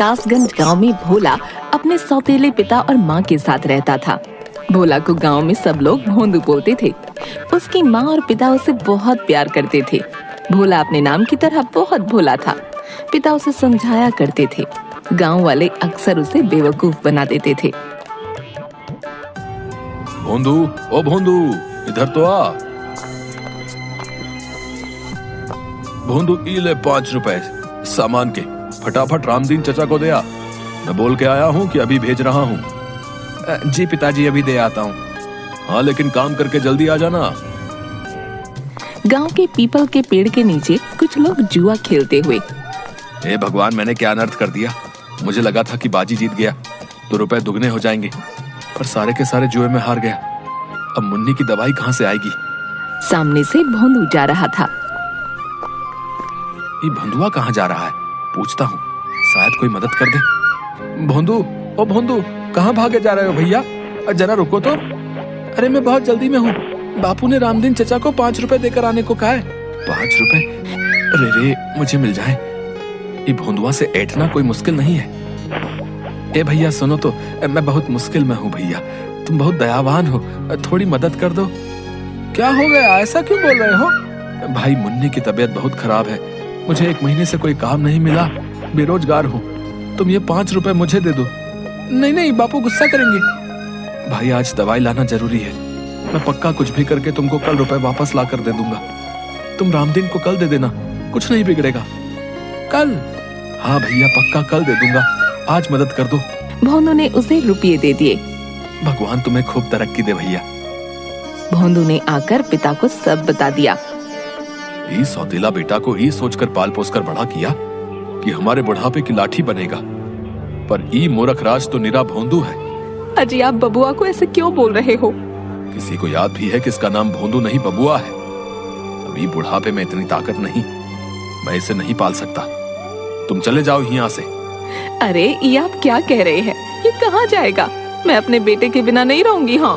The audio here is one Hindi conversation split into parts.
विकासगंज गांव में भोला अपने सौतेले पिता और माँ के साथ रहता था। भोला को गांव में सब लोग भोंदू बोलते थे। उसकी माँ और पिता उसे बहुत प्यार करते थे। भोला अपने नाम की तरह बहुत भोला था। पिता उसे समझाया करते थे। गांव वाले अक्सर उसे बेवकूफ बना देते थे। भोंदू, ओ भोंदू, इधर तो आ। भोंदू, ई ले 5 रुपए सामान के, फटाफट रामदीन चचा को दे आ। मैं बोल के आया हूँ कि अभी भेज रहा हूँ। जी पिताजी, अभी दे आता हूँ। हाँ, लेकिन काम करके जल्दी आ जाना। गांव के पीपल के पेड़ के नीचे कुछ लोग जुआ खेलते हुए। हे भगवान, मैंने क्या अनर्थ कर दिया। मुझे लगा था कि बाजी जीत गया तो रुपए दुगने हो जाएंगे, पर सारे के सारे जुए में हार गया। अब मुन्नी की दवाई कहाँ से आएगी? सामने से भोंदू जा रहा था। ये भंदुआ कहाँ जा रहा है? पूछता हूँ, शायद कोई मदद कर दे। भोंदू, ओ भोंदू, कहाँ भागे जा रहे हो भैया? जरा रुको तो। अरे मैं बहुत जल्दी में हूँ। बापू ने रामदीन चचा को 5 रुपए देकर आने को कहा है। 5 रुपए? अरे रे, मुझे मिल जाए। ये भोंदुआ से ऐठना कोई मुश्किल नहीं है। ए भैया सुनो तो, मैं बहुत मुश्किल में हूँ भैया। तुम बहुत दयावान हो, थोड़ी मदद कर दो। क्या हो गया, ऐसा क्यों बोल रहे हो? भाई, मुन्नी की तबीयत बहुत खराब है। मुझे 1 महीने से कोई काम नहीं मिला, बेरोजगार हूँ। तुम ये 5 रुपए मुझे दे दो। नहीं नहीं, बापू गुस्सा करेंगे। भाई, आज दवाई लाना जरूरी है। मैं पक्का कुछ भी करके तुमको कल रुपए वापस ला कर दे दूंगा। तुम रामदीन को कल दे देना, कुछ नहीं बिगड़ेगा। कल? हाँ भैया, पक्का कल दे दूंगा। आज मदद कर दो। भोंदू ने उसे रुपये दे दिए। भगवान तुम्हें खूब तरक्की दे भैया। भोंदू ने आकर पिता को सब बता दिया। ये सौतेला बेटा को ही सोचकर पाल पोस कर बड़ा किया कि हमारे बुढ़ापे की लाठी बनेगा, पर ई मूर्ख राज तो निरा भोंदू है। अजी, आप बबुआ को ऐसे क्यों बोल रहे हो? किसी को याद भी है कि इसका नाम भोंदू नहीं बबुआ है। अभी बुढ़ापे में इतनी ताकत नहीं, मैं इसे नहीं पाल सकता। तुम चले जाओ यहाँ से। अरे, ये आप क्या कह रहे हैं? ये कहाँ जाएगा? मैं अपने बेटे के बिना नहीं रहूंगी। हाँ,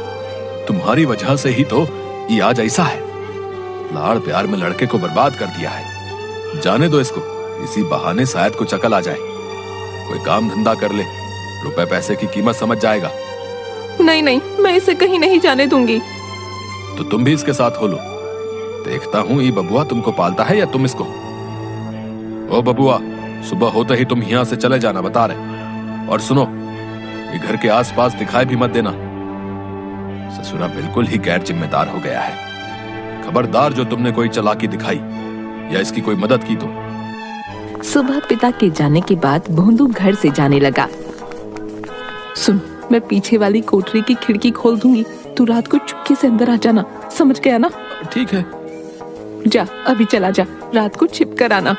तुम्हारी वजह से ही तो ये आज ऐसा है। लाड़ प्यार में लड़के को बर्बाद कर दिया है। जाने दो इसको, इसी बहाने शायद कुछ अकल आ जाए। कोई काम धंधा कर ले, रुपए पैसे की कीमत समझ जाएगा। नहीं नहीं, मैं इसे कहीं नहीं जाने दूंगी। तो तुम भी इसके साथ हो लो। देखता हूँ ये बबुआ तुमको पालता है या तुम इसको। ओ बबुआ, सुबह होते ही तुम यहाँ से चले जाना, बता रहे। और सुनो, ये घर के आसपास दिखाई भी मत देना। ससुरा बिल्कुल ही गैर जिम्मेदार हो गया है। खबरदार जो तुमने कोई चालाकी दिखाई या इसकी कोई मदद की तो। सुबह पिता के जाने के बाद भोंदू घर से जाने लगा। सुन, मैं पीछे वाली कोठरी की खिड़की खोल दूंगी। तू रात को चुपके से अंदर आ जाना, समझ गया ना? ठीक है। जा, अभी चला जा, रात को छिप कर आना।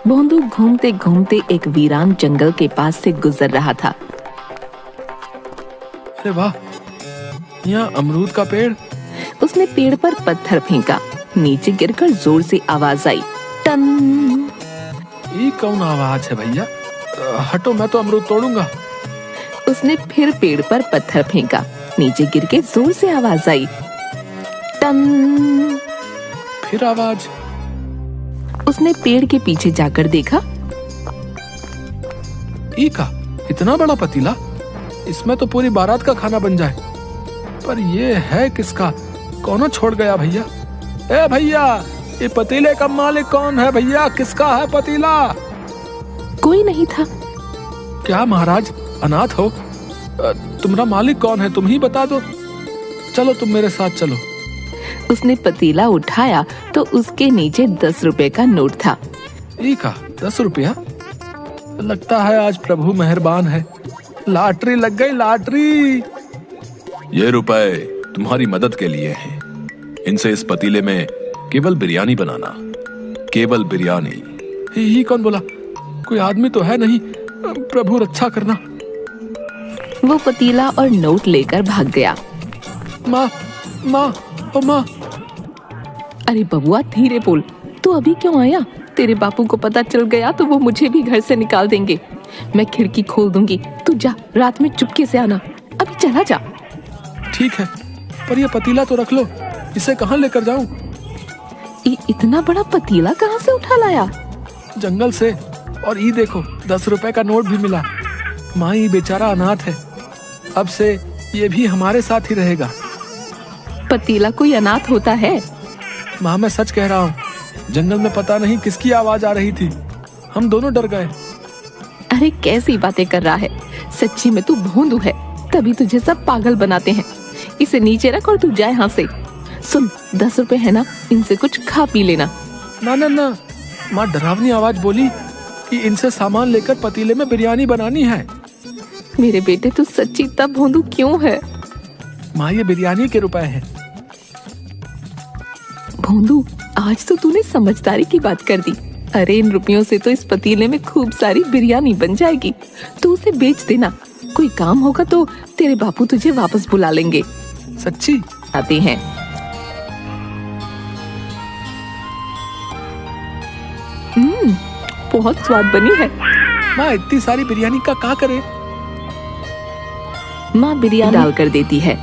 भोंदू घूमते घूमते एक वीरान जंगल के पास से गुजर रहा था। अरे वाह, यहाँ अमरूद का पेड़। उसने पेड़ पर पत्थर फेंका। नीचे गिरकर जोर से आवाज आई, टन। ये कौन आवाज है भैया? हटो, मैं तो अमरूद तोड़ूंगा। उसने फिर पेड़ पर पत्थर फेंका। नीचे गिर के जोर से आवाज आई, टन। फिर आवाज। उसने पेड़ के पीछे जाकर देखा। ई का इतना बड़ा पतीला, इसमें तो पूरी बारात का खाना बन जाए। पर ये है किसका? कौन छोड़ गया भैया? ए भैया, ये पतीले का मालिक कौन है भैया? किसका है पतीला? कोई नहीं था। क्या महाराज अनाथ हो? तुम्हारा मालिक कौन है? तुम ही बता दो। चलो, तुम मेरे साथ चलो। उसने पतीला उठाया तो उसके नीचे 10 रुपए का नोट था। ई का 10 रुपया? लगता है आज प्रभु मेहरबान है। लॉटरी लग गई, लॉटरी। ये रुपए तुम्हारी मदद के लिए हैं। इनसे इस पतीले में केवल बिरयानी बनाना, केवल बिरयानी। ही कौन बोला? कोई आदमी तो है नहीं। प्रभु रक्षा करना। वो पतीला और नोट लेकर भाग गया। माँ, माँ, ओ माँ। अरे बबुआ, धीरे बोल। तू अभी क्यों आया? तेरे बापू को पता चल गया तो वो मुझे भी घर से निकाल देंगे। मैं खिड़की खोल दूंगी, तू जा, रात में चुपके से आना। अभी चला जा। ठीक है, पर ये पतीला तो रख लो। इसे कहाँ लेकर जाऊं? इतना बड़ा पतीला कहाँ से उठा लाया? जंगल से, और ये देखो 10 रुपए का नोट भी मिला। माँ ये बेचारा अनाथ है, अब से ये भी हमारे साथ ही रहेगा। पतीला कोई अनाथ होता है? माँ मैं सच कह रहा हूँ, जंगल में पता नहीं किसकी आवाज आ रही थी, हम दोनों डर गए। अरे कैसी बातें कर रहा है, सच्ची में तू भोंदू है, तभी तुझे सब पागल बनाते हैं। इसे नीचे रख और तू जा यहाँ से। सुन, 10 रुपए है ना, इनसे कुछ खा पी लेना। ना ना ना, माँ डरावनी आवाज बोली कि इनसे सामान लेकर पतीले में बिरयानी बनानी है। मेरे बेटे तू सच्ची इतना भोंदू क्यों है? माँ ये बिरयानी के रुपए हैं। भोंदू, आज तो तूने समझदारी की बात कर दी। अरे इन रुपयों से तो इस पतीले में खूब सारी बिरयानी बन जाएगी। तू उसे बेच देना, कोई काम होगा तो तेरे बापू तुझे वापस बुला लेंगे। सच्ची? आते हैं। बहुत स्वाद बनी है। माँ इतनी सारी बिरयानी का क्या करे? माँ बिरयानी डाल कर देती है।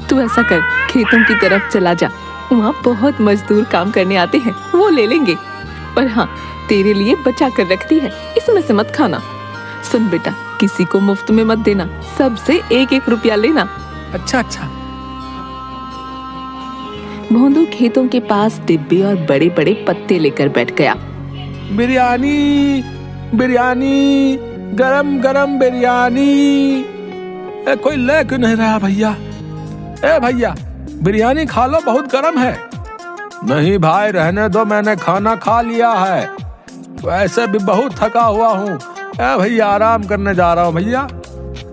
तू ऐसा कर, खेतों की तरफ चला जा, वहाँ बहुत मजदूर काम करने आते हैं, वो ले लेंगे। पर हाँ, तेरे लिए बचा कर रखती है, इसमें से मत खाना। सुन बेटा, किसी को मुफ्त में मत देना, सबसे 1-1 रुपया लेना। अच्छा अच्छा। भोंदू खेतों के पास डिब्बे और बड़े बड़े पत्ते लेकर बैठ गया। बिरयानी बिरयानी, गरम गरम बिरयानी। कोई ले क्यों नहीं रहा भैया? ए भैया, बिरयानी खा लो, बहुत गरम है। नहीं भाई रहने दो, मैंने खाना खा लिया है, वैसे भी बहुत थका हुआ हूँ। ए भैया आराम करने जा रहा हूँ भैया।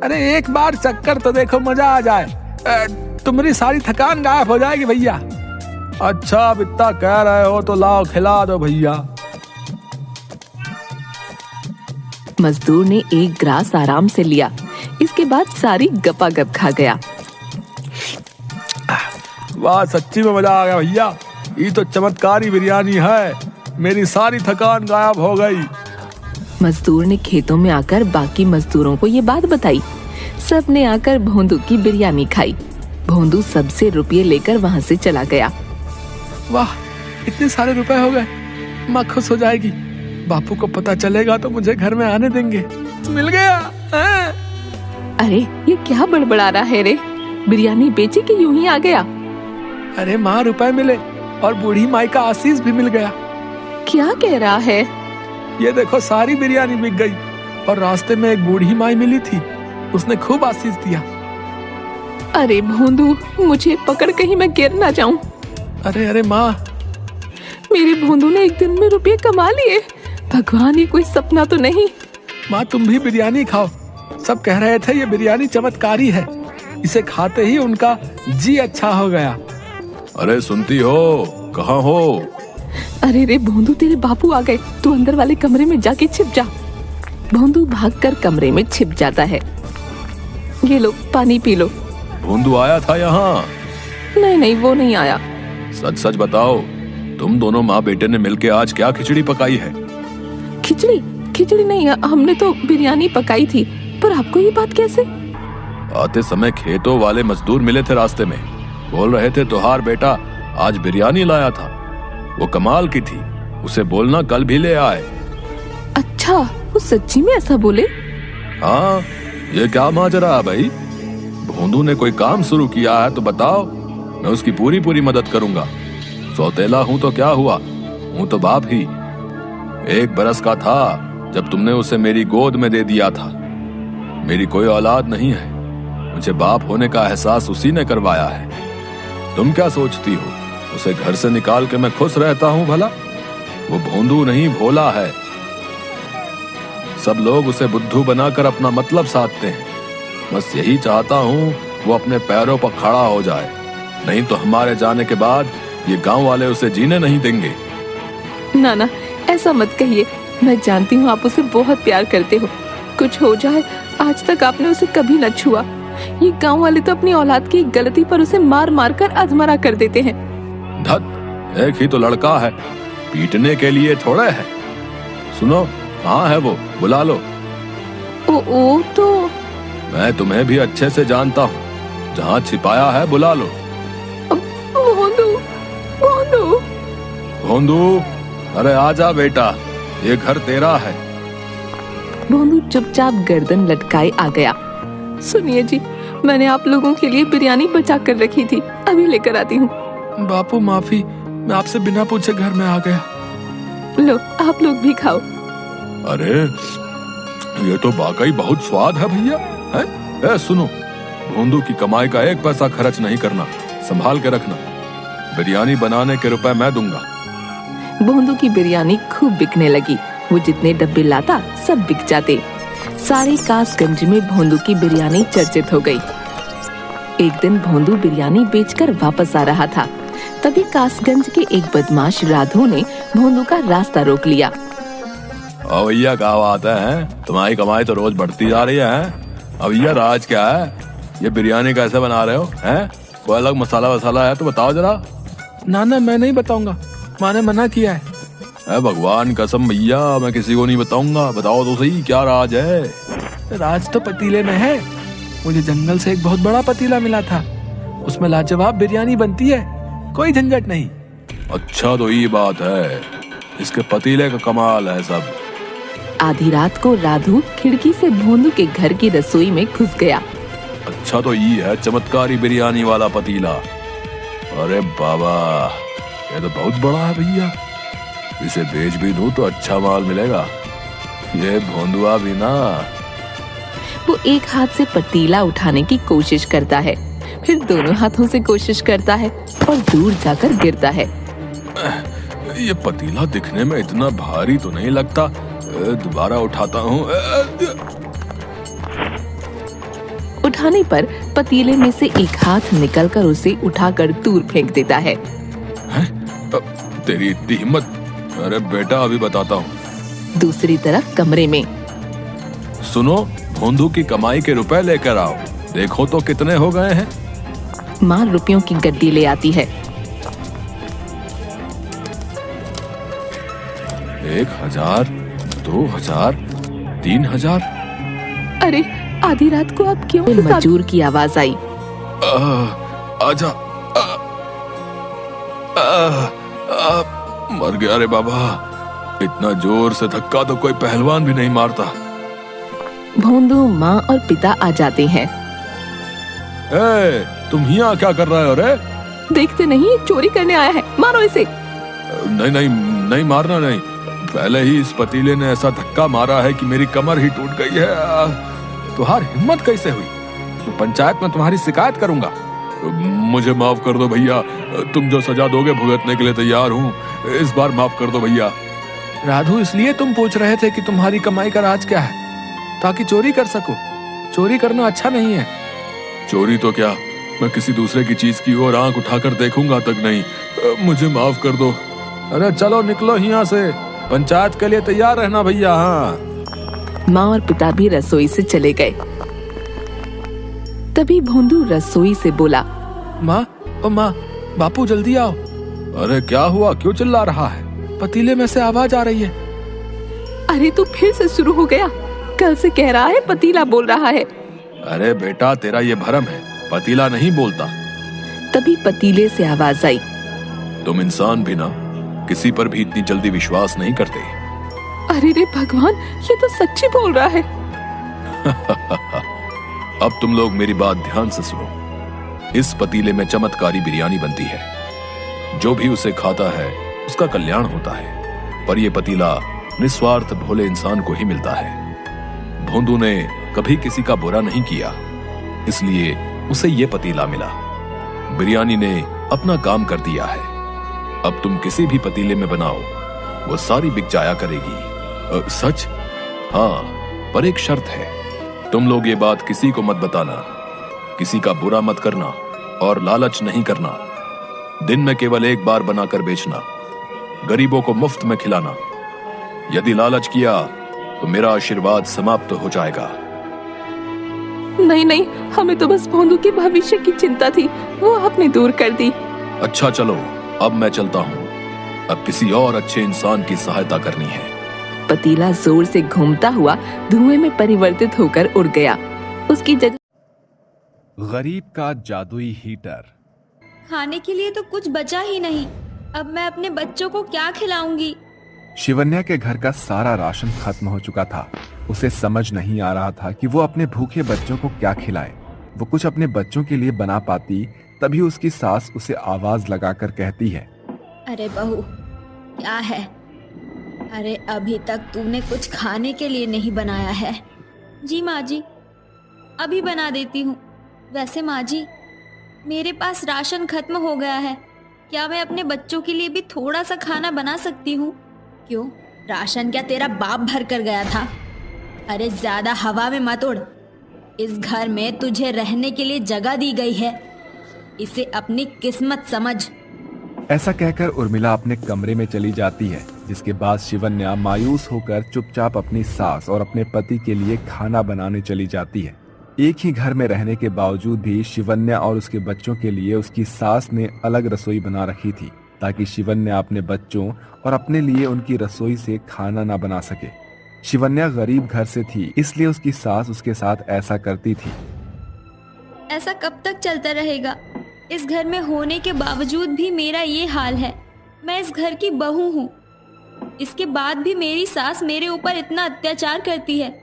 अरे एक बार चक्कर तो देखो, मजा आ जाए, तुम्हारी सारी थकान गायब हो जाएगी भैया। अच्छा अब इतना कह रहे हो तो लाओ खिला दो भैया। मजदूर ने एक ग्रास आराम से लिया, इसके बाद सारी गपागप खा गया। वाह सच्ची में मजा आ गया भैया, ये तो चमत्कारी बिरयानी है, मेरी सारी थकान गायब हो गई। मजदूर ने खेतों में आकर बाकी मजदूरों को ये बात बताई। सब ने आकर भोंदू की बिरयानी खाई। भोंदू सबसे रुपये लेकर वहाँ से चला गया। वाह इतने सारे रुपए हो गए, माँ खुश हो जाएगी। बापू को पता चलेगा तो मुझे घर में आने देंगे। मिल गया है? अरे ये क्या बड़बड़ा रहा है रे, बिरयानी बेची कि यूं ही आ गया? अरे माँ रुपए मिले और बूढ़ी माई का आशीष भी मिल गया। क्या कह रहा है? ये देखो सारी बिरयानी बिक गई, और रास्ते में एक बूढ़ी माई मिली थी, उसने खूब आशीष दिया। अरे भोंदू, मुझे पकड़ कहीं मैं गिर ना जाऊं। अरे अरे माँ, मेरे भोंदू ने एक दिन में रुपये कमा लिए। भगवान, ये कोई सपना तो नहीं? माँ तुम भी बिरयानी खाओ, सब कह रहे थे ये बिरयानी चमत्कारी है, इसे खाते ही उनका जी अच्छा हो गया। अरे सुनती हो, कहाँ हो? अरे रे भोंदू, तेरे बापू आ गए, तू अंदर वाले कमरे में जाके छिप जा। भोंदू भागकर कमरे में छिप जाता है। ये लो पानी पी लो। भोंदू आया था यहाँ? नहीं नहीं, वो नहीं आया। सच सच बताओ, तुम दोनों माँ बेटे ने मिलके आज क्या खिचड़ी पकाई है? खिचड़ी? खिचड़ी नहीं, हमने तो बिरयानी पकाई थी। पर आपको ये बात कैसे? आते समय खेतों वाले मजदूर मिले थे रास्ते में, बोल रहे थे तुहार बेटा आज बिरयानी लाया था, वो कमाल की थी, उसे बोलना कल भी ले आए। अच्छा, वो सच्ची में ऐसा बोले? हाँ, ये क्या माजरा है भाई? भोंदू ने कोई काम शुरू किया है तो बताओ, मैं उसकी पूरी पूरी मदद करूंगा। सौतेला हूं तो क्या हुआ, हूं तो बाप ही। 1 बरस का था जब तुमने उसे मेरी गोद में दे दिया था। मेरी कोई औलाद नहीं है, मुझे बाप होने का एहसास उसी ने करवाया है। तुम क्या सोचती हो, उसे घर से निकाल के मैं खुश रहता हूं भला? वो भोंदू नहीं, भोला है। सब लोग उसे बुद्धू बनाकर अपना मतलब साधते हैं। बस यही चाहता हूं वो अपने पैरों पर खड़ा हो जाए, नहीं तो हमारे जाने के बाद ये गांव वाले उसे जीने नहीं देंगे। ना ना, ऐसा मत कहिए, मैं जानती हूँ आप उसे बहुत प्यार करते हो। कुछ हो जाए, आज तक आपने उसे कभी न छुआ। ये गांव वाले तो अपनी औलाद की गलती पर उसे मार मार कर अधमरा कर देते हैं। धत, एक ही तो लड़का है, पीटने के लिए थोड़े है। सुनो, कहाँ है वो, बुला लो। ओ तो मैं तुम्हें भी अच्छे से जानता हूँ, जहाँ छिपाया है बुला लो। भोंदू, भोंदू। भोंदू, अरे आजा बेटा, ये घर तेरा है। भोंदू चुपचाप गर्दन लटकाए आ गया। सुनिए जी, मैंने आप लोगों के लिए बिरयानी बचा कर रखी थी, अभी लेकर आती हूँ। बापू माफी, मैं आपसे बिना पूछे घर में आ गया। लो, आप लोग भी खाओ। अरे ये तो वाकई बहुत स्वाद है भैया। है? सुनो, भोंदू की कमाई का एक पैसा खर्च नहीं करना, संभाल के रखना। बिरयानी बनाने के रुपए मैं दूंगा। भोंदू की बिरयानी खूब बिकने लगी। वो जितने डब्बे लाता सब बिक जाते। सारे कासगंज में भोंदू की बिरयानी चर्चित हो गई। एक दिन भोंदू बिरयानी बेचकर वापस आ रहा था, तभी कासगंज के एक बदमाश राधू ने भोंदू का रास्ता रोक लिया। ओ भैया, क्या बात है? तुम्हारी कमाई तो रोज बढ़ती जा रही है। अब भैया राज क्या है? ये बिरयानी कैसे बना रहे हो? हैं? कोई अलग मसाला वसाला है तो बताओ जरा। ना मैं नहीं बताऊंगा, माँ ने मना किया है। भगवान कसम भैया, मैं किसी को नहीं बताऊंगा। बताओ तो सही, क्या राज है? राज तो पतीले में है। मुझे जंगल से एक बहुत बड़ा पतीला मिला था, उसमें लाजवाब बिरयानी बनती है, कोई झंझट नहीं। अच्छा तो ये बात है, इसके पतीले का कमाल है सब। आधी रात को राधू खिड़की से भोंदू के घर की रसोई में घुस गया। अच्छा तो ये है चमत्कारी बिरयानी वाला पतीला। अरे बाबा, ये तो बहुत बड़ा है भैया। इसे बेच भी दूं तो अच्छा माल मिलेगा। ये भोंदुआ भी ना। वो एक हाथ से पतीला उठाने की कोशिश करता है, फिर दोनों हाथों से कोशिश करता है और दूर जाकर गिरता है। ये पतीला दिखने में इतना भारी तो नहीं लगता। दोबारा उठाता हूँ। उठाने पर पतीले में से एक हाथ निकलकर उसे उठाकर दूर फेंक देता है। तेरी इतनी हिम्मत? अरे बेटा, अभी बताता हूँ। दूसरी तरफ कमरे में सुनो, भोंदू की कमाई के रुपए लेकर आओ। देखो तो कितने हो गए हैं। माँ रुपयों की गड्डी ले आती है। 1000, 2000, 3000। अरे आधी रात को आप क्यों? मजूर की आवाज आई। आजा। मर गया रे बाबा। इतना जोर से धक्का तो कोई पहलवान भी नहीं मारता। भोंदू, माँ और पिता आ जाते हैं। तुम यहाँ क्या कर रहे हो रे? देखते नहीं, चोरी करने आया है, मारो इसे। नहीं नहीं नहीं, मारना नहीं। पहले ही इस पतीले ने ऐसा धक्का मारा है कि मेरी कमर ही टूट गई है। तुम्हारी हिम्मत कैसे हुई? तो पंचायत में तुम्हारी शिकायत करूंगा। मुझे माफ कर दो भैया, तुम जो सजा दोगे भुगतने के लिए तैयार हूँ। इस बार माफ कर दो भैया। राधू, इसलिए तुम पूछ रहे थे कि तुम्हारी कमाई का राज क्या है? ताकि चोरी कर सको। चोरी करना अच्छा नहीं है। चोरी तो क्या, मैं किसी दूसरे की चीज की ओर आंख उठाकर देखूंगा तक नहीं। मुझे माफ कर दो। अरे चलो निकलो यहाँ से, पंचायत के लिए तैयार रहना भैया। हाँ। माँ और पिता भी रसोई से चले गए। तभी भोंदू रसोई से बोला, माँ, ओ माँ, बापू जल्दी आओ। अरे क्या हुआ? क्यों चिल्ला रहा है? पतीले में से आवाज आ रही है। अरे तू फिर से शुरू हो गया। कल से कह रहा है पतीला बोल रहा है। अरे बेटा, तेरा ये भरम है, पतीला नहीं बोलता। तभी पतीले से आवाज आई। तुम इंसान भी ना किसी पर भी इतनी जल्दी विश्वास नहीं करते। अरे रे भगवान, ये तो सच्ची बोल रहा है। अब तुम लोग मेरी बात ध्यान से सुनो। इस पतीले में चमत्कारी बिरयानी बनती है। जो भी उसे खाता है उसका कल्याण होता है। पर यह पतीला निस्वार्थ भोले इंसान को ही मिलता है। भोंदू ने कभी किसी का बुरा नहीं किया, इसलिए उसे ये पतीला मिला। बिरयानी ने अपना काम कर दिया है। अब तुम किसी भी पतीले में बनाओ, वो सारी बिक जाया करेगी। सच? हाँ, पर एक शर्त है। तुम लोग ये बात किसी को मत बताना, किसी का बुरा मत करना और लालच नहीं करना। दिन में केवल एक बार बनाकर बेचना, गरीबों को मुफ्त में खिलाना। यदि लालच किया तो मेरा आशीर्वाद समाप्त हो जाएगा। नहीं नहीं, हमें तो बस भोंदू के भविष्य की चिंता थी, वो आपने दूर कर दी। अच्छा चलो, अब मैं चलता हूँ। अब किसी और अच्छे इंसान की सहायता करनी है। पतीला जोर से घूमता हुआ धुएं में परिवर्तित होकर उड़ गया। उसकी जगह गरीब का जादुई हीटर। खाने के लिए तो कुछ बचा ही नहीं। अब मैं अपने बच्चों को क्या खिलाऊंगी? शिवन्या के घर का सारा राशन खत्म हो चुका था। उसे समझ नहीं आ रहा था कि वो अपने भूखे बच्चों को क्या खिलाए। वो कुछ अपने बच्चों के लिए बना पाती, तभी उसकी सास उसे आवाज लगाकर कहती है, अरे बहू, क्या है? अरे अभी तक तूने कुछ खाने के लिए नहीं बनाया है। जी माँ जी, अभी बना देती हूँ। वैसे माँ जी, मेरे पास राशन खत्म हो गया है। क्या मैं अपने बच्चों के लिए भी थोड़ा सा खाना बना सकती हूँ? क्यों, राशन क्या तेरा बाप भर कर गया था? अरे ज्यादा हवा में मत उड़। इस घर में तुझे रहने के लिए जगह दी गई है, इसे अपनी किस्मत समझ। ऐसा कहकर उर्मिला अपने कमरे में चली जाती है, जिसके बाद शिवन्या मायूस होकर चुपचाप अपनी सास और अपने पति के लिए खाना बनाने चली जाती है। एक ही घर में रहने के बावजूद भी शिवन्या और उसके बच्चों के लिए उसकी सास ने अलग रसोई बना रखी थी, ताकि शिवन्या अपने बच्चों और अपने लिए उनकी रसोई से खाना ना बना सके। शिवन्या गरीब घर से थी, इसलिए उसकी सास उसके साथ ऐसा करती थी। ऐसा कब तक चलता रहेगा? इस घर में होने के बावजूद भी मेरा ये हाल है। मैं इस घर की बहू हूँ, इसके बाद भी मेरी सास मेरे ऊपर इतना अत्याचार करती है।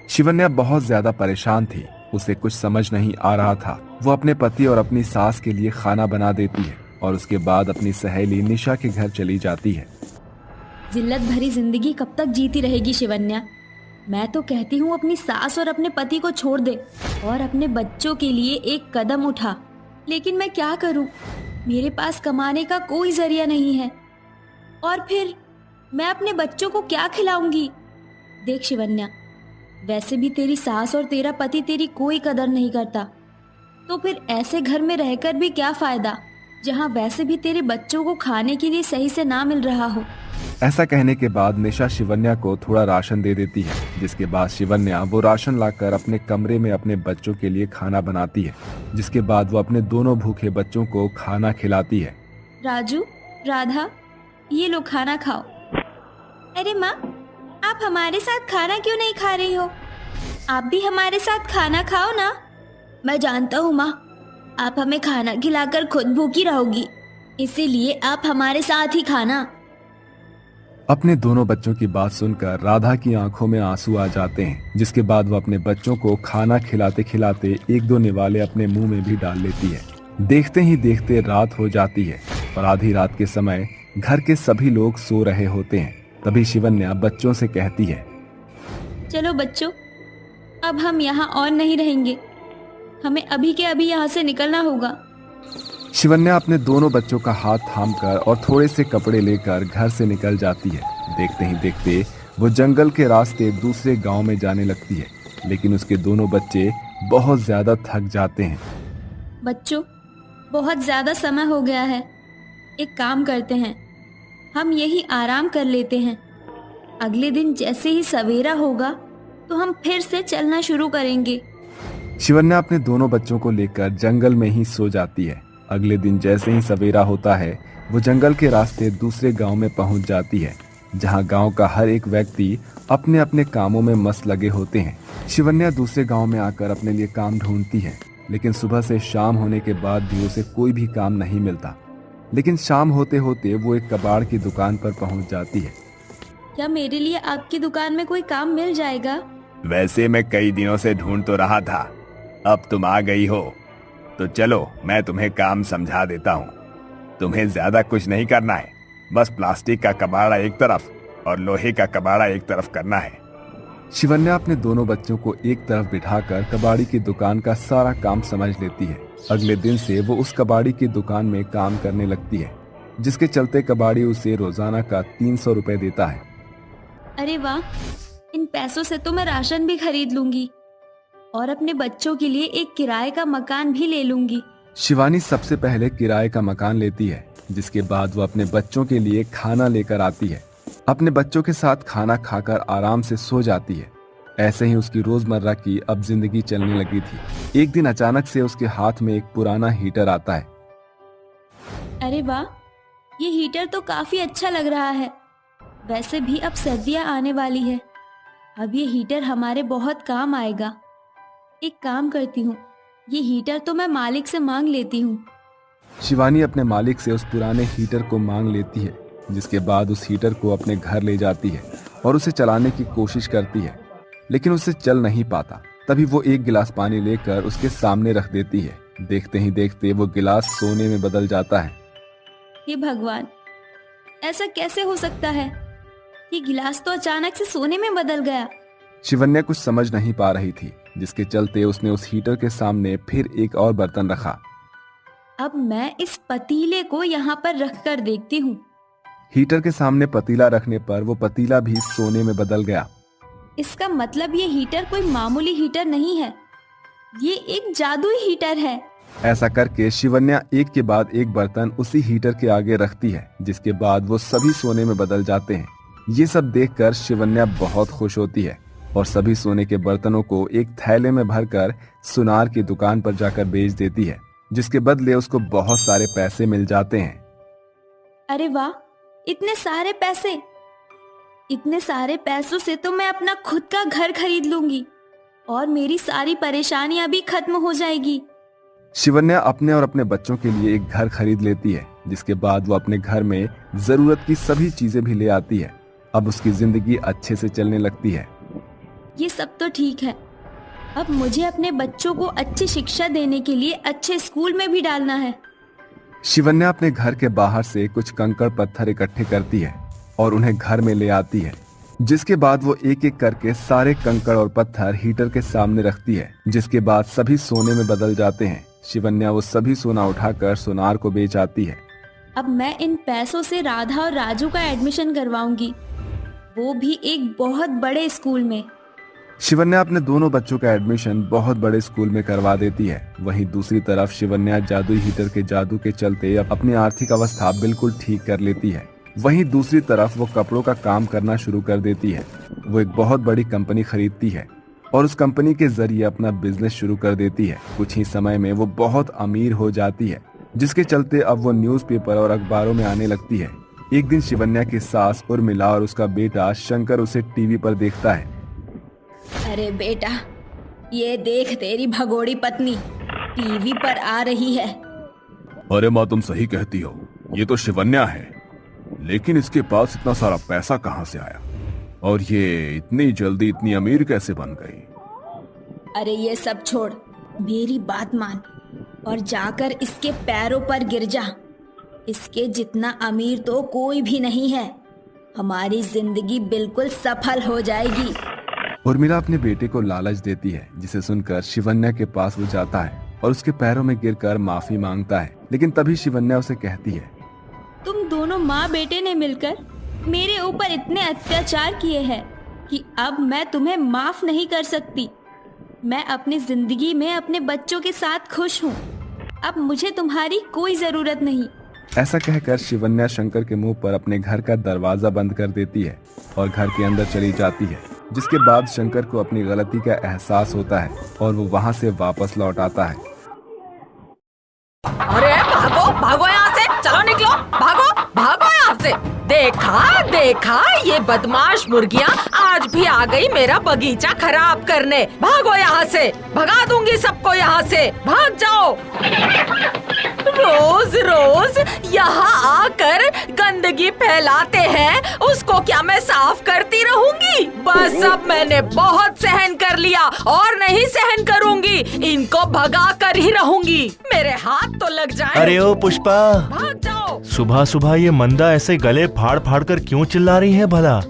शिवन्या बहुत ज्यादा परेशान थी। उसे कुछ समझ नहीं आ रहा था। वो अपने पति और अपनी सास के लिए खाना बना देती है और उसके बाद अपनी सहेली निशा के घर चली जाती है। जिल्लत भरी जिंदगी कब तक जीती रहेगी शिवन्या? मैं तो कहती हूँ अपनी सास और अपने पति को छोड़ दे और अपने बच्चों के लिए एक कदम उठा। लेकिन मैं क्या करूँ? मेरे पास कमाने का कोई जरिया नहीं है, और फिर मैं अपने बच्चों को क्या खिलाऊंगी? देख शिवन्या, वैसे भी तेरी सास और तेरा पति तेरी कोई कदर नहीं करता, तो फिर ऐसे घर में रहकर भी क्या फायदा, जहाँ वैसे भी तेरे बच्चों को खाने के लिए सही से ना मिल रहा हो। ऐसा कहने के बाद निशा शिवन्या को थोड़ा राशन दे देती है, जिसके बाद शिवन्या वो राशन लाकर अपने कमरे में अपने बच्चों के लिए खाना बनाती है, जिसके बाद वो अपने दोनों भूखे बच्चों को खाना खिलाती है। राजू, राधा, ये लो खाना खाओ। अरे माँ, आप हमारे साथ खाना क्यों नहीं खा रही हो? आप भी हमारे साथ खाना खाओ ना। मैं जानता हूँ माँ, आप हमें खाना खिलाकर खुद भूखी रहोगी, इसीलिए आप हमारे साथ ही खाना। अपने दोनों बच्चों की बात सुनकर राधा की आंखों में आंसू आ जाते हैं, जिसके बाद वो अपने बच्चों को खाना खिलाते खिलाते एक दो निवाले अपने मुंह में भी डाल लेती है। देखते ही देखते रात हो जाती है और आधी रात के समय घर के सभी लोग सो रहे होते हैं। तभी शिवन्या बच्चों से कहती है, चलो बच्चों, अब हम यहाँ और नहीं रहेंगे, हमें अभी के अभी यहाँ से निकलना होगा। शिवन्या अपने दोनों बच्चों का हाथ थामकर और थोड़े से कपड़े लेकर घर से निकल जाती है। देखते ही देखते वो जंगल के रास्ते दूसरे गांव में जाने लगती है, लेकिन उसके दोनों बच्चे बहुत ज्यादा थक जाते हैं। बच्चों, बहुत ज्यादा समय हो गया है, एक काम करते हैं, हम यही आराम कर लेते हैं। अगले दिन जैसे ही सवेरा होगा तो हम फिर से चलना शुरू करेंगे। शिवन्या अपने दोनों बच्चों को लेकर जंगल में ही सो जाती है। अगले दिन जैसे ही सवेरा होता है, वो जंगल के रास्ते दूसरे गांव में पहुंच जाती है, जहां गांव का हर एक व्यक्ति अपने अपने कामों में मस्त लगे होते हैं। शिवन्या दूसरे गांव में आकर अपने लिए काम ढूंढती है, लेकिन सुबह से शाम होने के बाद भी उसे कोई भी काम नहीं मिलता। लेकिन शाम होते होते वो एक कबाड़ की दुकान पर पहुंच जाती है। क्या मेरे लिए आपकी दुकान में कोई काम मिल जाएगा? वैसे मैं कई दिनों से ढूंढ तो रहा था, अब तुम आ गई हो तो चलो मैं तुम्हें काम समझा देता हूँ। तुम्हें ज्यादा कुछ नहीं करना है, बस प्लास्टिक का कबाड़ा एक तरफ और लोहे का कबाड़ा एक तरफ करना है। शिवन्या अपने दोनों बच्चों को एक तरफ बिठाकर कबाड़ी की दुकान का सारा काम समझ लेती है। अगले दिन से वो उस कबाड़ी की दुकान में काम करने लगती है, जिसके चलते कबाड़ी उसे रोजाना का 300 रुपए देता है। अरे वाह, इन पैसों से तो मैं राशन भी खरीद लूंगी और अपने बच्चों के लिए एक किराए का मकान भी ले लूंगी। शिवानी सबसे पहले किराए का मकान लेती है, जिसके बाद वो अपने बच्चों के लिए खाना लेकर आती है। अपने बच्चों के साथ खाना खाकर आराम से सो जाती है। ऐसे ही उसकी रोजमर्रा की अब जिंदगी चलने लगी थी। एक दिन अचानक से उसके हाथ में एक पुराना हीटर आता है। अरे वाह, ये हीटर तो काफी अच्छा लग रहा है। वैसे भी अब सर्दियां आने वाली है, अब ये हीटर हमारे बहुत काम आएगा। एक काम करती हूँ, ये हीटर तो मैं मालिक से मांग लेती हूँ। शिवानी अपने मालिक से उस पुराने हीटर को मांग लेती है जिसके बाद उस हीटर को अपने घर ले जाती है और उसे चलाने की कोशिश करती है, लेकिन उससे चल नहीं पाता। तभी वो एक गिलास पानी लेकर उसके सामने रख देती है। देखते ही देखते वो गिलास सोने में बदल जाता है। हे भगवान, ऐसा कैसे हो सकता है? ये गिलास तो अचानक से सोने में बदल गया। शिवन्या कुछ समझ नहीं पा रही थी, जिसके चलते उसने उस हीटर के सामने फिर एक और बर्तन रखा। अब मैं इस पतीले को यहाँ पर रख कर देखती हूँ। हीटर के सामने पतीला रखने पर वो पतीला भी सोने में बदल गया। इसका मतलब ये हीटर कोई मामूली हीटर नहीं है, ये एक जादुई हीटर है। ऐसा करके शिवन्या एक के बाद एक बर्तन उसी हीटर के आगे रखती है, जिसके बाद वो सभी सोने में बदल जाते हैं। ये सब देखकर शिवन्या बहुत खुश होती है और सभी सोने के बर्तनों को एक थैले में भरकर सुनार की दुकान पर जाकर बेच देती है, जिसके बदले उसको बहुत सारे पैसे मिल जाते हैं। अरे वाह, इतने सारे पैसे! इतने सारे पैसों से तो मैं अपना खुद का घर खरीद लूंगी और मेरी सारी परेशानियां भी खत्म हो जाएगी। शिवन्या अपने और अपने बच्चों के लिए एक घर खरीद लेती है, जिसके बाद वो अपने घर में जरूरत की सभी चीजें भी ले आती है। अब उसकी जिंदगी अच्छे से चलने लगती है। ये सब तो ठीक है, अब मुझे अपने बच्चों को अच्छी शिक्षा देने के लिए अच्छे स्कूल में भी डालना है। शिवन्या अपने घर के बाहर से कुछ कंकड़ पत्थर इकट्ठे करती है और उन्हें घर में ले आती है, जिसके बाद वो एक एक करके सारे कंकड़ और पत्थर हीटर के सामने रखती है, जिसके बाद सभी सोने में बदल जाते हैं। शिवन्या वो सभी सोना उठाकर सुनार को बेच आती है। अब मैं इन पैसों से राधा और राजू का एडमिशन करवाऊंगी, वो भी एक बहुत बड़े स्कूल में। शिवन्या अपने दोनों बच्चों का एडमिशन बहुत बड़े स्कूल में करवा देती है। वहीं दूसरी तरफ शिवन्या जादुई हीटर के जादू के चलते अपनी आर्थिक अवस्था बिल्कुल ठीक कर लेती है। वहीं दूसरी तरफ वो कपड़ों का काम करना शुरू कर देती है। वो एक बहुत बड़ी कंपनी खरीदती है और उस कंपनी के जरिए अपना बिजनेस शुरू कर देती है। कुछ ही समय में वो बहुत अमीर हो जाती है, जिसके चलते अब वो न्यूज़पेपर और अखबारों में आने लगती है। एक दिन शिवन्या की सास उर्मिला और उसका बेटा शंकर उसे टीवी पर देखता है। अरे बेटा, ये देख तेरी भगोड़ी पत्नी टीवी पर आ रही है। अरे माँ, तुम सही कहती हो, ये तो शिवन्या है, लेकिन इसके पास इतना सारा पैसा कहाँ से आया और ये इतनी जल्दी इतनी अमीर कैसे बन गई? अरे ये सब छोड़, मेरी बात मान और जाकर इसके पैरों पर गिर जा। इसके जितना अमीर तो कोई भी नहीं है। हमारी जिंदगी बिल्कुल सफल हो जाएगी। उर्मिला अपने बेटे को लालच देती है, जिसे सुनकर शिवन्या के पास वो जाता है और उसके पैरों में गिरकर माफी मांगता है। लेकिन तभी शिवन्या उसे कहती है, तुम दोनों माँ बेटे ने मिलकर मेरे ऊपर इतने अत्याचार किए हैं कि अब मैं तुम्हें माफ नहीं कर सकती। मैं अपनी जिंदगी में अपने बच्चों के साथ खुश हूँ। अब मुझे तुम्हारी कोई जरूरत नहीं। ऐसा कहकर शिवन्या शंकर के मुंह पर अपने घर का दरवाजा बंद कर देती है और घर के अंदर चली जाती है, जिसके बाद शंकर को अपनी गलती का एहसास होता है और वो वहाँ से वापस लौट आता है। अरे भागो भागो यहाँ से, चलो निकलो, भागो भागो यहाँ से। देखा देखा, ये बदमाश मुर्गियाँ आज भी आ गई मेरा बगीचा खराब करने। भागो यहाँ से, भगा दूंगी सबको यहाँ से, भाग जाओ। रोज रोज यहाँ आकर गंदगी फैलाते हैं, उसको क्या मैं साफ करती रहूंगी? बस अब मैंने बहुत सहन कर लिया और नहीं सहन करूंगी। इनको भगा कर ही रहूंगी, मेरे हाथ तो लग जाए। अरे ओ पुष्पा, भाग जाओ। सुबह सुबह ये मंदा ऐसे गले फाड़ फाड़ कर क्यों चिल्ला रही है भला?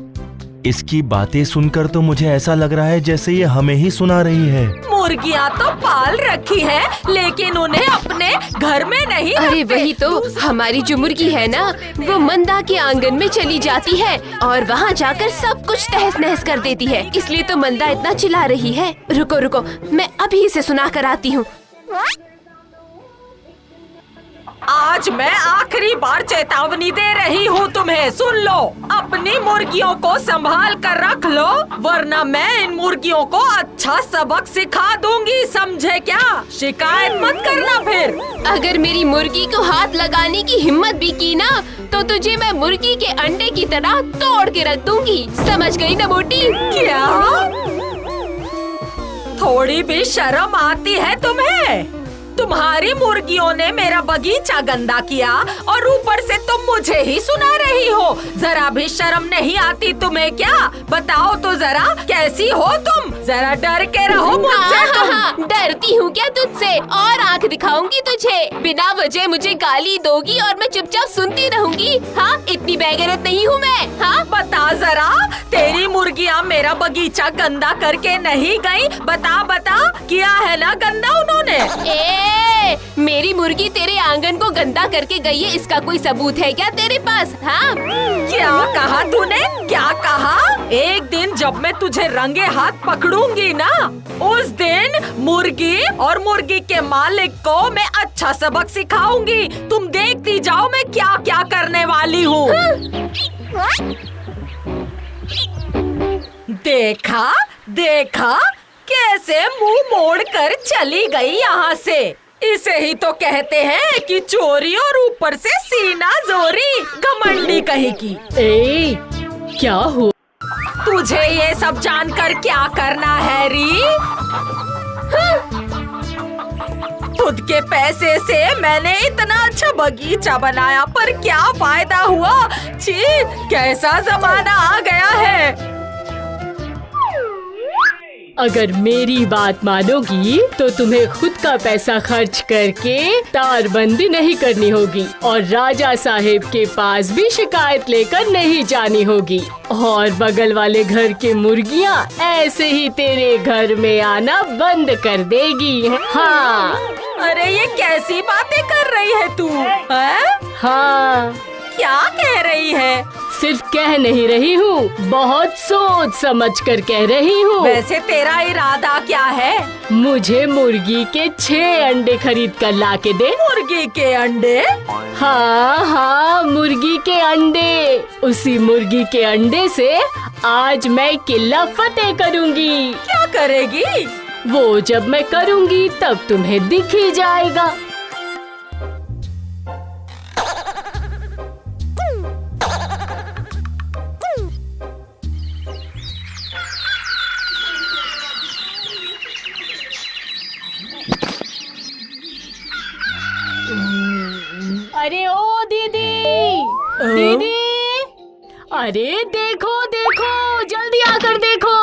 इसकी बातें सुनकर तो मुझे ऐसा लग रहा है जैसे ये हमें ही सुना रही है। मुर्गियाँ तो पाल रखी हैं, लेकिन उन्हें अपने घर में नहीं अरे रखते। वही तो, हमारी जो मुर्गी है ना, वो मंदा के आंगन में चली जाती है और वहाँ जाकर सब कुछ तहस नहस कर देती है। इसलिए तो मंदा इतना चिल्ला रही है। रुको रुको, मैं अभी इसे सुना कर आती हूँ। आज मैं आखिरी बार चेतावनी दे रही हूँ तुम्हें, सुन लो। अपनी मुर्गियों को संभाल कर रख लो, वरना मैं इन मुर्गियों को अच्छा सबक सिखा दूंगी, समझे क्या? शिकायत मत करना फिर। अगर मेरी मुर्गी को हाथ लगाने की हिम्मत भी की ना, तो तुझे मैं मुर्गी के अंडे की तरह तोड़ के रख दूंगी, समझ गई ना मोटी? क्या? थोड़ी भी शर्म आती है तुम्हें? तुम्हारी मुर्गियों ने मेरा बगीचा गंदा किया और ऊपर से तुम मुझे ही सुना रही हो। जरा भी शर्म नहीं आती तुम्हें क्या? बताओ तो जरा, कैसी हो तुम? जरा डर के रहो मुझसे तुम। डरती हूँ क्या तुझसे? और आंख दिखाऊंगी तुझे। बिना वजह मुझे गाली दोगी और मैं चुपचाप सुनती रहूंगी? हाँ, इतनी बेगैरत नहीं हूँ मैं। हाँ, बता जरा, तेरी मुर्गियाँ मेरा बगीचा गंदा करके नहीं गई? बता बता, किया है ना गंदा उन्होंने? मेरी मुर्गी तेरे आंगन को गंदा करके गई है, इसका कोई सबूत है क्या तेरे पास? हाँ? क्या कहा तूने? क्या कहा? एक दिन जब मैं तुझे रंगे हाथ पकड़ूंगी ना, उस दिन मुर्गी और मुर्गी के मालिक को मैं अच्छा सबक सिखाऊंगी। तुम देखती जाओ मैं क्या क्या करने वाली हूँ। देखा देखा कैसे मुंह मोड़ कर चली गई यहाँ से। इसे ही तो कहते हैं कि चोरी और ऊपर से सीना जोरी, घमंडी कहीं की। ए, क्या हुआ? तुझे ये सब जानकर क्या करना है री? खुद के पैसे से मैंने इतना अच्छा बगीचा बनाया, पर क्या फायदा हुआ? छी, कैसा जमाना आ गया है। अगर मेरी बात मानोगी तो तुम्हें खुद का पैसा खर्च करके तारबंदी नहीं करनी होगी और राजा साहेब के पास भी शिकायत लेकर नहीं जानी होगी, और बगल वाले घर के मुर्गियाँ ऐसे ही तेरे घर में आना बंद कर देगी। हाँ। अरे ये कैसी बातें कर रही है तू? हाँ। क्या कह रही है? सिर्फ कह नहीं रही हूँ, बहुत सोच समझ कर कह रही हूँ। वैसे तेरा इरादा क्या है? मुझे मुर्गी के 6 अंडे खरीद कर ला के दे। मुर्गी के अंडे? हाँ हाँ, मुर्गी के अंडे। उसी मुर्गी के अंडे से आज मैं किला फतेह करूँगी। क्या करेगी? वो जब मैं करूँगी तब तुम्हें दिख ही जाएगा। अरे ओ दीदी, दीदी, अरे देखो देखो, जल्दी आकर देखो,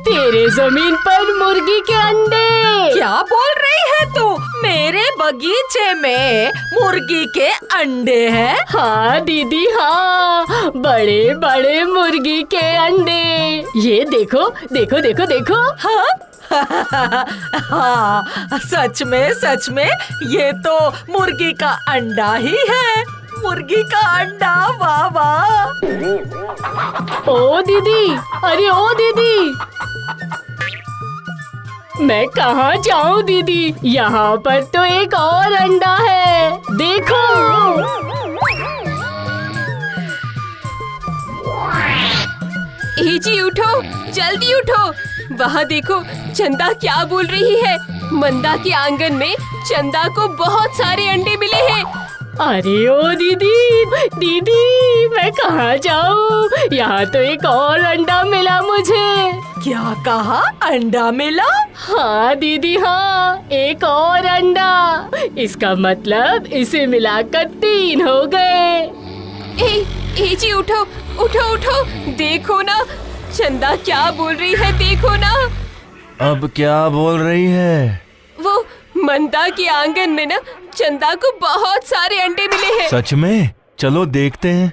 तेरे जमीन पर मुर्गी के अंडे। क्या बोल रही है तू? मेरे बगीचे में मुर्गी के अंडे हैं? हाँ दीदी हाँ, बड़े बड़े मुर्गी के अंडे। ये देखो देखो देखो देखो। हाँ? हाँ, सच में ये तो मुर्गी का अंडा ही है। मुर्गी का अंडा, वाह वाह। ओ दीदी, अरे ओ दीदी, मैं कहाँ जाऊँ दीदी? यहाँ पर तो एक और अंडा है, देखो। जी उठो, जल्दी उठो। वहाँ देखो, चंदा क्या बोल रही है। मंदा के आंगन में चंदा को बहुत सारे अंडे मिले हैं। अरे ओ दीदी, दीदी, मैं कहाँ जाऊँ? यहाँ तो एक और अंडा मिला मुझे। क्या कहा? अंडा मिला? हाँ दीदी हाँ, एक और अंडा। इसका मतलब इसे मिलाकर 3 हो गए। जी उठो उठो उठो, देखो ना चंदा क्या बोल रही है, देखो ना। अब क्या बोल रही है? वो मंदा के आंगन में ना चंदा को बहुत सारे अंडे मिले हैं। सच में? चलो देखते हैं।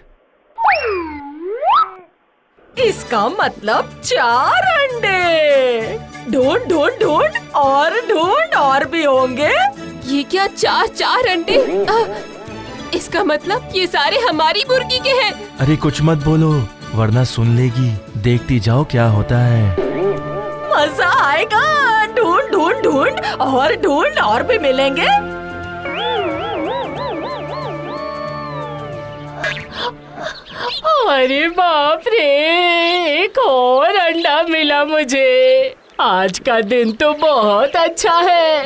इसका मतलब 4 अंडे। ढूंढ ढूंढ ढूंढ और भी होंगे। ये क्या 4 अंडे? इसका मतलब ये सारे हमारी मुर्गी के हैं। अरे कुछ मत बोलो वरना सुन लेगी। देखती जाओ क्या होता है। मजा आएगा। ढूंढ और भी मिलेंगे। अरे बाप रे, एक और अंडा मिला मुझे। आज का दिन तो बहुत अच्छा है।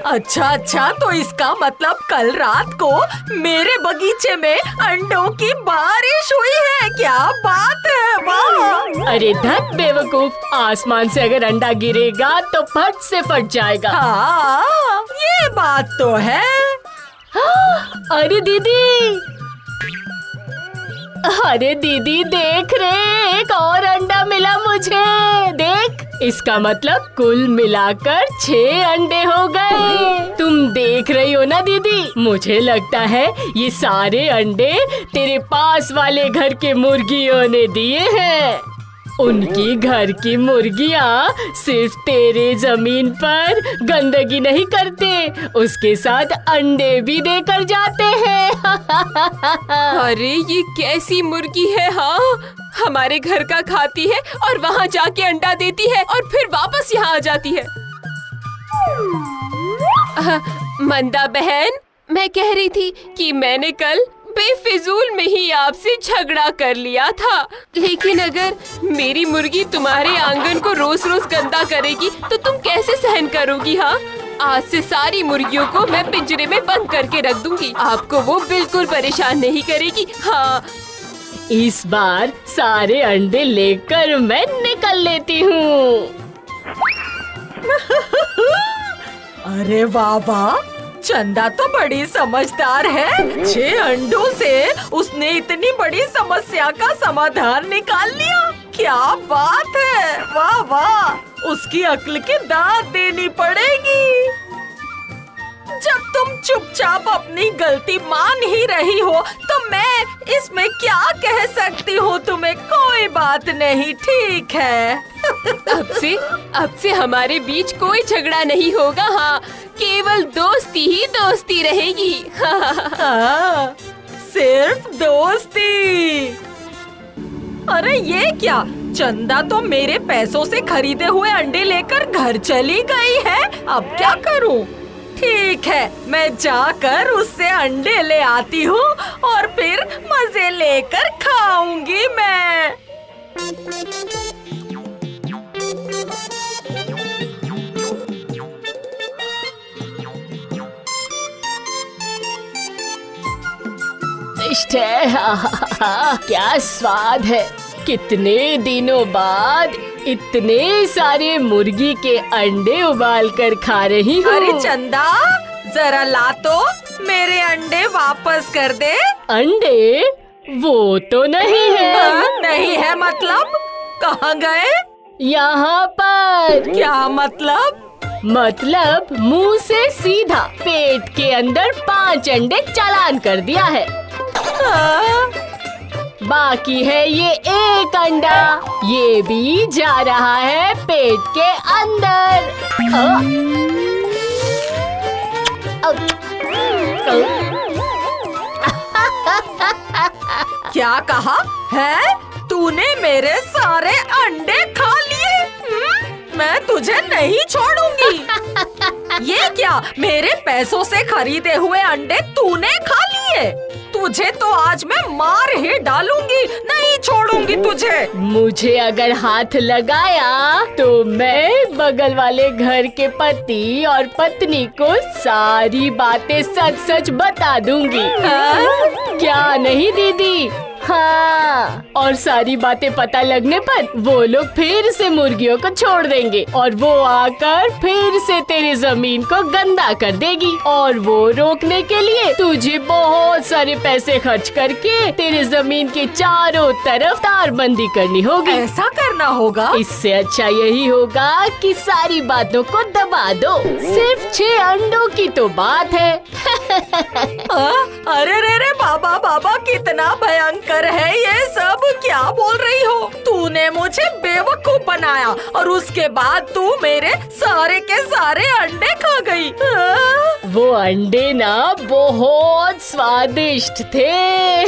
अच्छा, तो इसका मतलब कल रात को मेरे बगीचे में अंडों की बारिश हुई है। क्या बात है, वाह! अरे धत बेवकूफ, आसमान से अगर अंडा गिरेगा तो फट से फट जाएगा। हाँ, ये बात तो है। अरे दीदी देख रे, एक और अंडा मिला मुझे। देख, इसका मतलब कुल मिलाकर 6 अंडे हो गए। तुम देख रही हो ना दीदी, मुझे लगता है ये सारे अंडे तेरे पास वाले घर के मुर्गियों ने दिए हैं। उनकी घर की मुर्गियाँ सिर्फ तेरे जमीन पर गंदगी नहीं करते, उसके साथ अंडे भी देकर जाते हैं। अरे ये कैसी मुर्गी है? हाँ, हमारे घर का खाती है और वहाँ जाके अंडा देती है और फिर वापस यहाँ आ जाती है। मंदा बहन, मैं कह रही थी कि मैंने कल बेफिजूल में ही आपसे झगड़ा कर लिया था, लेकिन अगर मेरी मुर्गी तुम्हारे आंगन को रोज रोज गंदा करेगी तो तुम कैसे सहन करोगी? हाँ, आज से सारी मुर्गियों को मैं पिंजरे में बंद करके रख दूंगी, आपको वो बिल्कुल परेशान नहीं करेगी। हाँ, इस बार सारे अंडे लेकर मैं निकल लेती हूँ। अरे वाह, चंदा तो बड़ी समझदार है। 6 अंडों से उसने इतनी बड़ी समस्या का समाधान निकाल लिया। क्या बात है, वाह, उसकी अक्ल की दाद देनी पड़ेगी। जब तुम चुपचाप अपनी गलती मान ही रही हो तो मैं इसमें क्या कह सकती हूँ? तुम्हें कोई बात नहीं, ठीक है। अब से हमारे बीच कोई झगड़ा नहीं होगा। हाँ, केवल दोस्ती ही दोस्ती रहेगी। हाँ, सिर्फ दोस्ती। अरे ये क्या, चंदा तो मेरे पैसों से खरीदे हुए अंडे लेकर घर चली गई है। अब क्या करूं? ठीक है, मैं जाकर उससे अंडे ले आती हूँ और फिर मजे लेकर खाऊंगी मैं। स्वादिष्ट है। क्या स्वाद है। कितने दिनों बाद इतने सारे मुर्गी के अंडे उबाल कर खा रही हूँ। अरे चंदा, जरा ला तो, मेरे अंडे वापस कर दे। अंडे? वो तो नहीं है। नहीं है मतलब? कहाँ गए? यहाँ पर। क्या मतलब? मतलब मुंह से सीधा पेट के अंदर 5 अंडे चालान कर दिया है। बाकी है ये 1 अंडा, ये भी जा रहा है पेट के अंदर। क्या कहा है? तूने मेरे सारे अंडे खा लिए? मैं तुझे नहीं छोड़ूंगी। ये क्या, मेरे पैसों से खरीदे हुए अंडे तूने खा लिए? तुझे तो आज मैं मार ही डालूंगी, नहीं छोड़ूंगी तुझे। मुझे अगर हाथ लगाया तो मैं बगल वाले घर के पति और पत्नी को सारी बातें सच सच बता दूंगी। क्या नहीं दीदी? हाँ, और सारी बातें पता लगने पर वो लोग फिर से मुर्गियों को छोड़ देंगे और वो आकर फिर से तेरी जमीन को गंदा कर देगी। और वो रोकने के लिए तुझे बहुत सारे पैसे खर्च करके तेरी जमीन के चारों तरफ तारबंदी करनी होगी। ऐसा करना होगा? इससे अच्छा यही होगा कि सारी बातों को दबा दो। सिर्फ 6 अंडों की तो बात है। अरे रे बाबा बाबा, कितना भयंकर है ये सब। क्या बोल रही हो? तूने मुझे बेवकूफ बनाया और उसके बाद तू मेरे सारे के सारे अंडे खा गई। वो अंडे ना बहुत स्वादिष्ट थे।